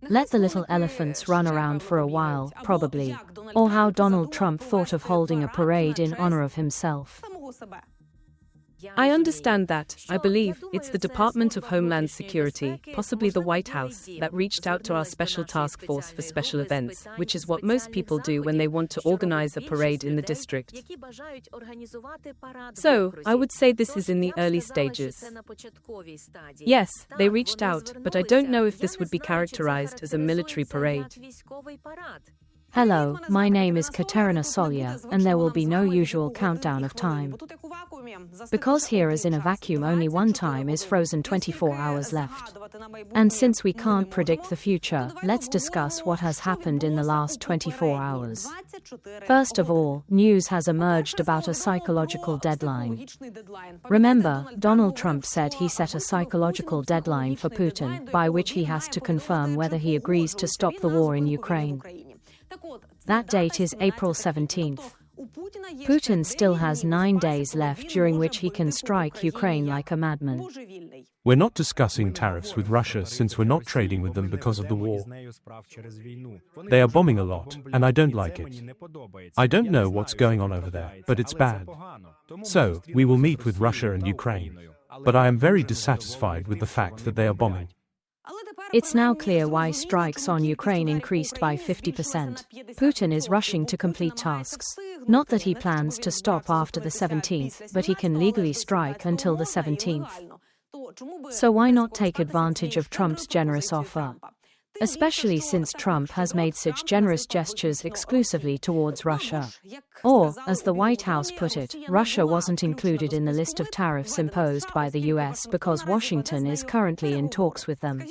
Let the little elephants run around for a while, probably. Or how Donald Trump thought of holding a parade in honor of himself. I understand that. I believe it's the Department of Homeland Security, possibly the White House, that reached out to our special task force for special events, which is what most people do when they want to organize a parade in the district. So, I would say this is in the early stages. Yes, they reached out, but I don't know if this would be characterized as a military parade. Hello, my name is Kateryna Soliar, and there will be no usual countdown of time. Because here as in a vacuum only one time is frozen 24 hours left. And since we can't predict the future, let's discuss what has happened in the last 24 hours. First of all, news has emerged about a psychological deadline. Remember, Donald Trump said he set a psychological deadline for Putin, by which he has to confirm whether he agrees to stop the war in Ukraine. That date is April 17th. Putin still has 9 days left during which he can strike Ukraine like a madman. We're not discussing tariffs with Russia since we're not trading with them because of the war. They are bombing a lot, and I don't like it. I don't know what's going on over there, but it's bad. So, we will meet with Russia and Ukraine. But I am very dissatisfied with the fact that they are bombing. It's now clear why strikes on Ukraine increased by 50%. Putin is rushing to complete tasks. Not that he plans to stop after the 17th, but he can legally strike until the 17th. So why not take advantage of Trump's generous offer? Especially since Trump has made such generous gestures exclusively towards Russia. Or, as the White House put it, Russia wasn't included in the list of tariffs imposed by the US because Washington is currently in talks with them.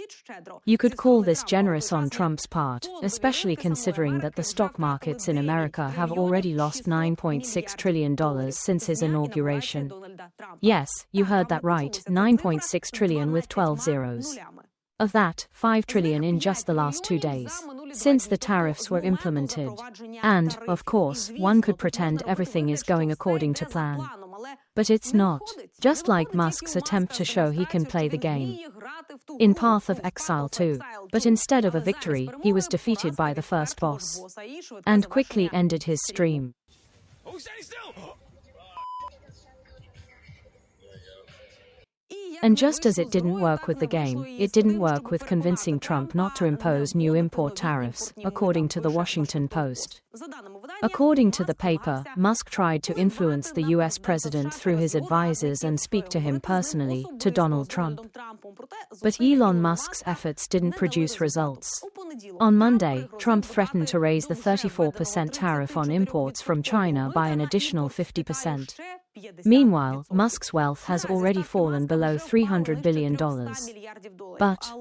You could call this generous on Trump's part, especially considering that the stock markets in America have already lost $9.6 trillion since his inauguration. Yes, you heard that right, 9.6 trillion with 12 zeros. Of that, 5 trillion in just the last 2 days, since the tariffs were implemented. And, of course, one could pretend everything is going according to plan. But it's not. Just like Musk's attempt to show he can play the game. In Path of Exile too. But instead of a victory, he was defeated by the first boss. And quickly ended his stream. And just as it didn't work with the game, it didn't work with convincing Trump not to impose new import tariffs, according to the Washington Post. According to the paper, Musk tried to influence the US president through his advisors and speak to him personally, to Donald Trump. But Elon Musk's efforts didn't produce results. On Monday, Trump threatened to raise the 34% tariff on imports from China by an additional 50%. Meanwhile, Musk's wealth has already fallen below $300 billion. But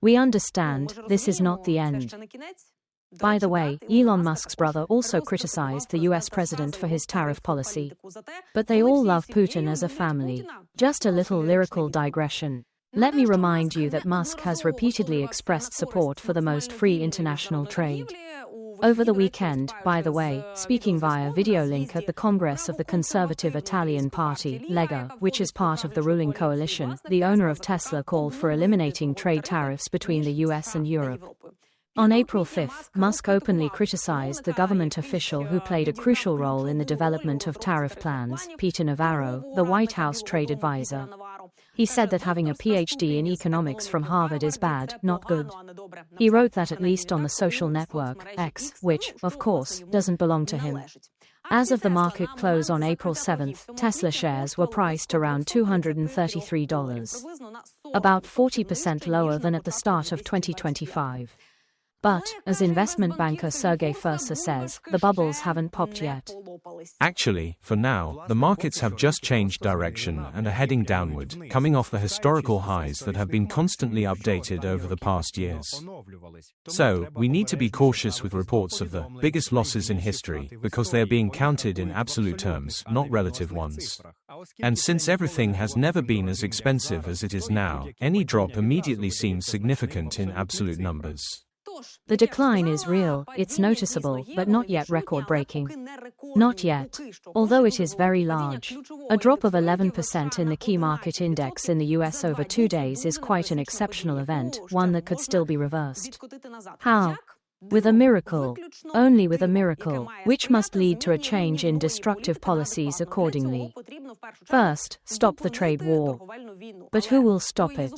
we understand, this is not the end. By the way, Elon Musk's brother also criticized the US president for his tariff policy. But they all love Putin as a family. Just a little lyrical digression. Let me remind you that Musk has repeatedly expressed support for the most free international trade. Over the weekend, by the way, speaking via video link at the Congress of the conservative Italian party, Lega, which is part of the ruling coalition, the owner of Tesla called for eliminating trade tariffs between the US and Europe. On April 5, Musk openly criticized the government official who played a crucial role in the development of tariff plans, Peter Navarro, the White House trade advisor. He said that having a PhD in economics from Harvard is bad, not good. He wrote that at least on the social network, X, which, of course, doesn't belong to him. As of the market close on April 7, Tesla shares were priced around $233, about 40% lower than at the start of 2025. But, as investment banker Sergey Fursa says, the bubbles haven't popped yet. Actually, for now, the markets have just changed direction and are heading downward, coming off the historical highs that have been constantly updated over the past years. So, we need to be cautious with reports of the biggest losses in history, because they are being counted in absolute terms, not relative ones. And since everything has never been as expensive as it is now, any drop immediately seems significant in absolute numbers. The decline is real, it's noticeable, but not yet record-breaking. Not yet. Although it is very large. A drop of 11% in the key market index in the US over 2 days is quite an exceptional event, one that could still be reversed. How? With a miracle. Only with a miracle, which must lead to a change in destructive policies accordingly. First, stop the trade war. But who will stop it?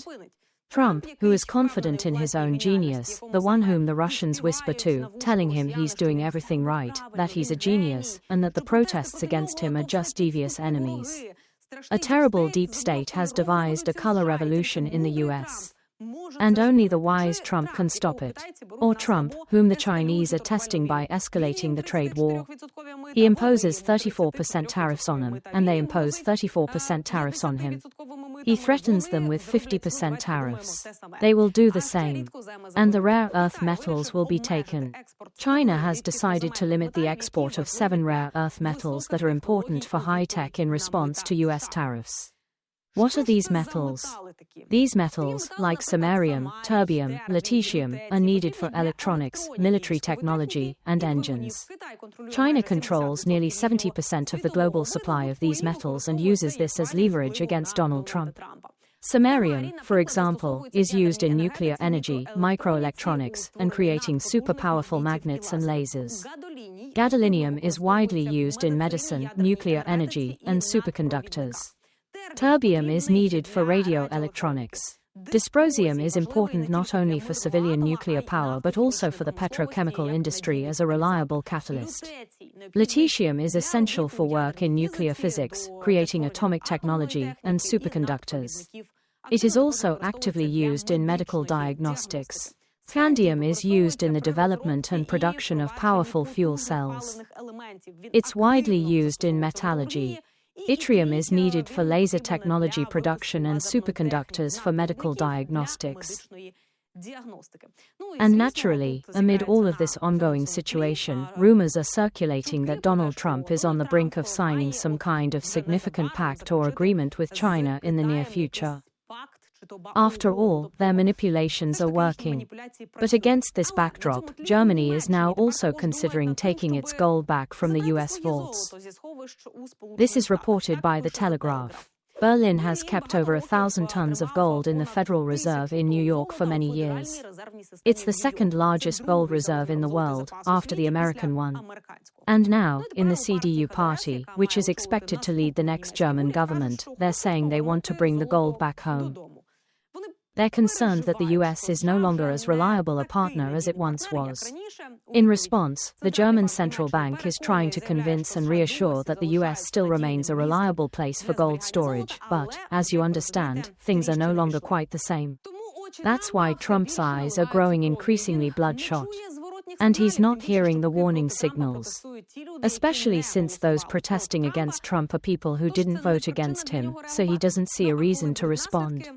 Trump, who is confident in his own genius, the one whom the Russians whisper to, telling him he's doing everything right, that he's a genius, and that the protests against him are just devious enemies. A terrible deep state has devised a color revolution in the US. And only the wise Trump can stop it. Or Trump, whom the Chinese are testing by escalating the trade war. He imposes 34% tariffs on them, and they impose 34% tariffs on him. He threatens them with 50% tariffs. They will do the same. And the rare earth metals will be taken. China has decided to limit the export of 7 rare earth metals that are important for high-tech in response to US tariffs. What are these metals? These metals, like samarium, terbium, lutetium, are needed for electronics, military technology, and engines. China controls nearly 70% of the global supply of these metals and uses this as leverage against Donald Trump. Samarium, for example, is used in nuclear energy, microelectronics, and creating super-powerful magnets and lasers. Gadolinium is widely used in medicine, nuclear energy, and superconductors. Terbium is needed for radio electronics. Dysprosium is important not only for civilian nuclear power but also for the petrochemical industry as a reliable catalyst. Lutetium is essential for work in nuclear physics, creating atomic technology, and superconductors. It is also actively used in medical diagnostics. Scandium is used in the development and production of powerful fuel cells. It's widely used in metallurgy. Yttrium is needed for laser technology production and superconductors for medical diagnostics. And naturally, amid all of this ongoing situation, rumors are circulating that Donald Trump is on the brink of signing some kind of significant pact or agreement with China in the near future. After all, their manipulations are working. But against this backdrop, Germany is now also considering taking its gold back from the US vaults. This is reported by The Telegraph. Berlin has kept over 1,000 tons of gold in the Federal Reserve in New York for many years. It's the second largest gold reserve in the world, after the American one. And now, in the CDU party, which is expected to lead the next German government, they're saying they want to bring the gold back home. They're concerned that the US is no longer as reliable a partner as it once was. In response, the German central bank is trying to convince and reassure that the US still remains a reliable place for gold storage, but, as you understand, things are no longer quite the same. That's why Trump's eyes are growing increasingly bloodshot. And he's not hearing the warning signals. Especially since those protesting against Trump are people who didn't vote against him, so he doesn't see a reason to respond.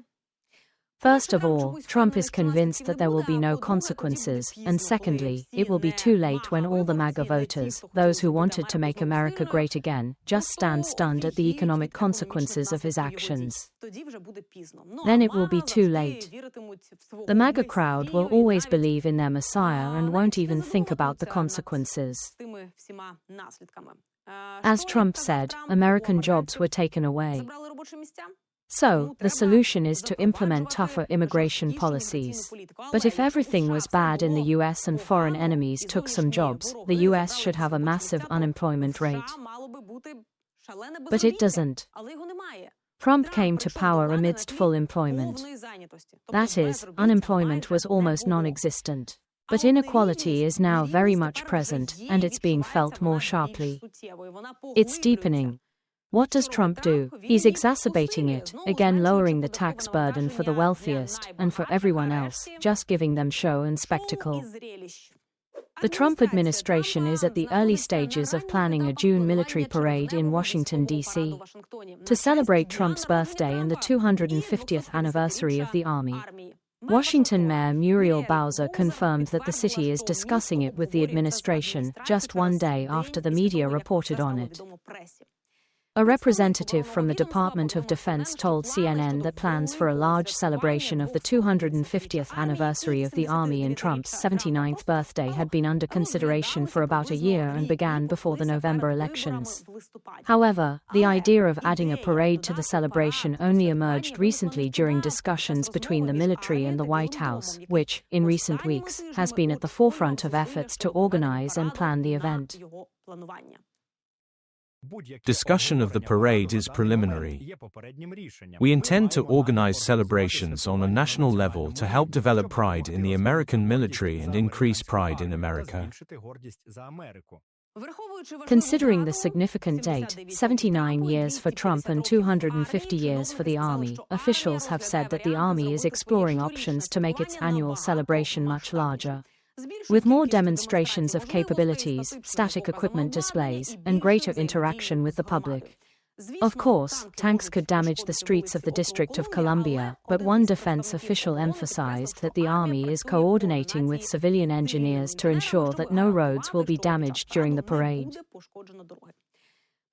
First of all, Trump is convinced that there will be no consequences, and secondly, it will be too late when all the MAGA voters, those who wanted to make America great again, just stand stunned at the economic consequences of his actions. Then it will be too late. The MAGA crowd will always believe in their Messiah and won't even think about the consequences. As Trump said, American jobs were taken away. So, the solution is to implement tougher immigration policies. But if everything was bad in the US and foreign enemies took some jobs, the US should have a massive unemployment rate. But it doesn't. Trump came to power amidst full employment. That is, unemployment was almost non-existent. But inequality is now very much present, and it's being felt more sharply. It's deepening. What does Trump do? He's exacerbating it, again lowering the tax burden for the wealthiest, and for everyone else, just giving them show and spectacle. The Trump administration is at the early stages of planning a June military parade in Washington, D.C. to celebrate Trump's birthday and the 250th anniversary of the Army. Washington Mayor Muriel Bowser confirmed that the city is discussing it with the administration, just one day after the media reported on it. A representative from the Department of Defense told CNN that plans for a large celebration of the 250th anniversary of the Army in Trump's 79th birthday had been under consideration for about a year and began before the November elections. However, the idea of adding a parade to the celebration only emerged recently during discussions between the military and the White House, which, in recent weeks, has been at the forefront of efforts to organize and plan the event. Discussion of the parade is preliminary. We intend to organize celebrations on a national level to help develop pride in the American military and increase pride in America. Considering the significant date, 79 years for Trump and 250 years for the Army, officials have said that the Army is exploring options to make its annual celebration much larger. With more demonstrations of capabilities, static equipment displays, and greater interaction with the public. Of course, tanks could damage the streets of the District of Columbia, but one defense official emphasized that the Army is coordinating with civilian engineers to ensure that no roads will be damaged during the parade.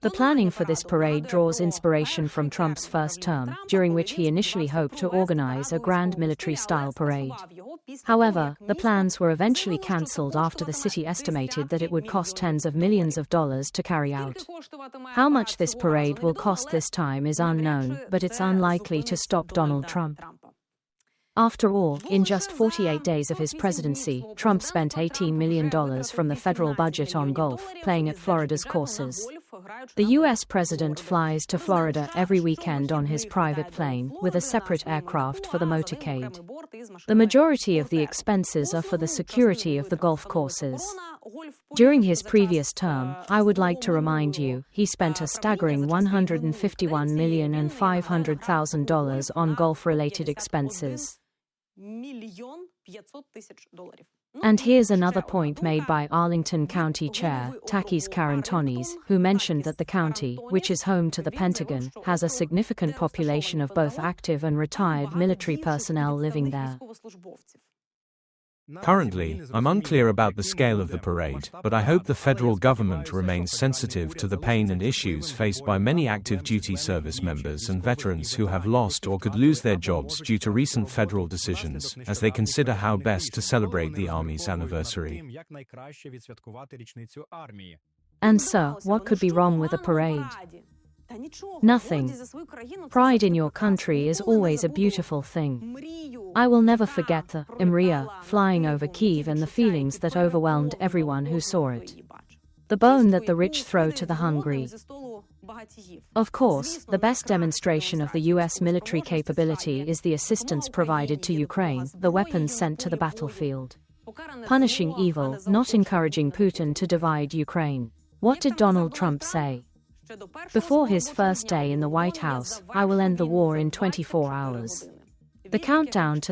The planning for this parade draws inspiration from Trump's first term, during which he initially hoped to organize a grand military-style parade. However, the plans were eventually cancelled after the city estimated that it would cost tens of millions of dollars to carry out. How much this parade will cost this time is unknown, but it's unlikely to stop Donald Trump. After all, in just 48 days of his presidency, Trump spent $18 million from the federal budget on golf, playing at Florida's courses. The U.S. president flies to Florida every weekend on his private plane, with a separate aircraft for the motorcade. The majority of the expenses are for the security of the golf courses. During his previous term, I would like to remind you, he spent a staggering $151,500,000 on golf-related expenses. And here's another point made by Arlington County Chair, Takis Karantonis, who mentioned that the county, which is home to the Pentagon, has a significant population of both active and retired military personnel living there. Currently, I'm unclear about the scale of the parade, but I hope the federal government remains sensitive to the pain and issues faced by many active duty service members and veterans who have lost or could lose their jobs due to recent federal decisions, as they consider how best to celebrate the Army's anniversary. And so, what could be wrong with a parade? Nothing. Pride in your country is always a beautiful thing. I will never forget the Mria flying over Kyiv and the feelings that overwhelmed everyone who saw it. The bone that the rich throw to the hungry. Of course, the best demonstration of the U.S. military capability is the assistance provided to Ukraine, the weapons sent to the battlefield. Punishing evil, not encouraging Putin to divide Ukraine. What did Donald Trump say? Before his first day in the White House, I will end the war in 24 hours. The countdown to